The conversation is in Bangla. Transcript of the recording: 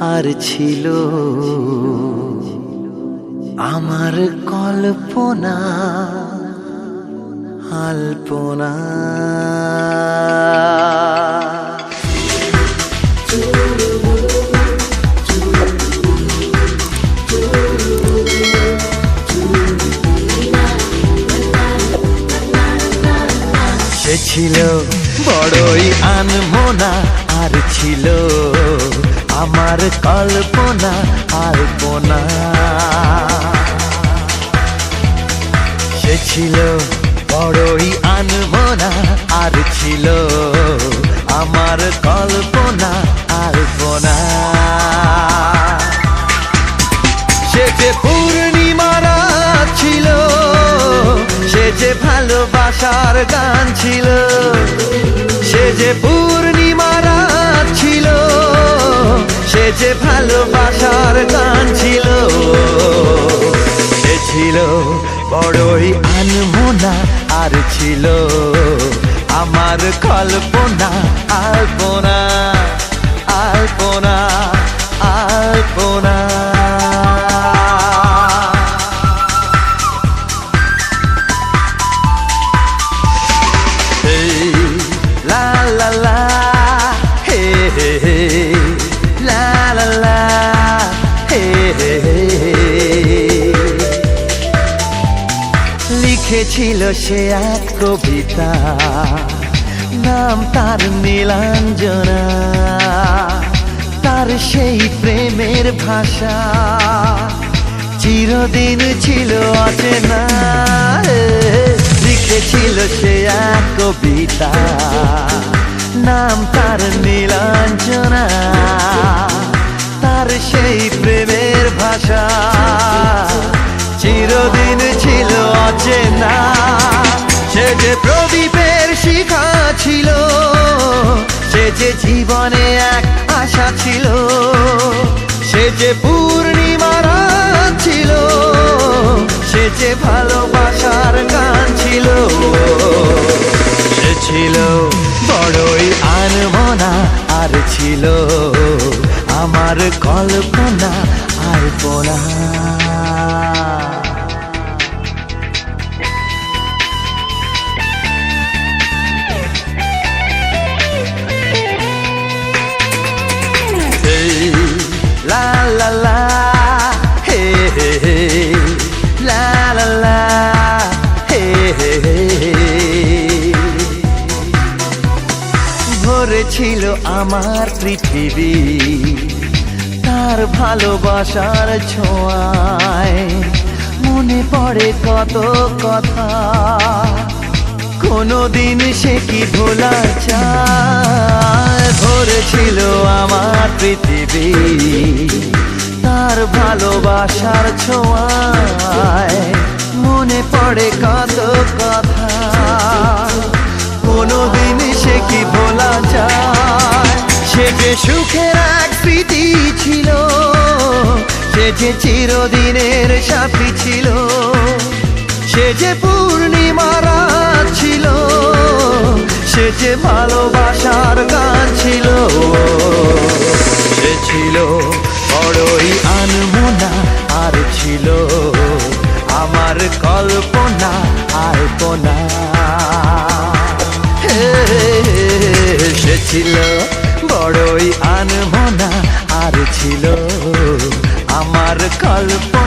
আর ছিল আমার কল্পনা আলপনা। সে ছিল বড়ই আনমনা আর ছিল আমার কল্পনা আলপনা। সে ছিল বড়ই আনমনা আর ছিল আমার কল্পনা আলপনা। সে যে পূর্ণিমা রাত ছিল, সে যে ভালোবাসার গান ছিল। সে যে পূর্ণিমা রাত ছিল, সে যে ভালোবাসার গান ছিল। সে ছিল বড়ই আনমনা আর ছিল আমার কল্পনা আলপনা আলপনা আলপনা। La la la, hey hey hey, la la la, hey hey hey। লিখেছিল সে এক কবিতা, নাম তার নীলাঞ্জনা। তার সেই প্রেমের ভাষা চিরদিন ছিল অচেনা। লিখেছিল সে এক কবিতা, নাম তার নীলাঞ্জনা। তার সেই প্রেমের ভাষা চিরদিন ছিল অচেনা। সে যে প্রদীপের শিখা ছিল, সে যে জীবনে এক আশা ছিল। সে যে পূর্ণিমা রাত ছিল, সে যে ভালোবাসার গান ছিল। সে ছিল বড়ই আনমনা আর ছিল আমার কল্পনা আলপনা। La la la, hey hey hey, la la la, hey hey hey। ভরেছিল আমার পৃথিবী তার ভালোবাসার ছোঁয়ায়। মনে পড়ে কত কথা, কোনদিন সে কি ভোলা যায়। ভরেছিল আমার পৃথিবী তার ভালোবাসার ছোঁয়ায়। মনে পড়ে কত কথা, কোনদিন সে কি ভোলা যায়। সে যে সুখের এক স্মৃতি ছিল, সে যে চিরদিনের সাথী ছিল। সে যে পূর্ণিমা রাত ছিল, সে যে ভালোবাসার গান ছিল। সে ছিল বড়ই আনমনা আর ছিল আমার কল্পনা আলপনা। সে ছিল বড়ই আনমনা আর ছিল আমার কল্পনা।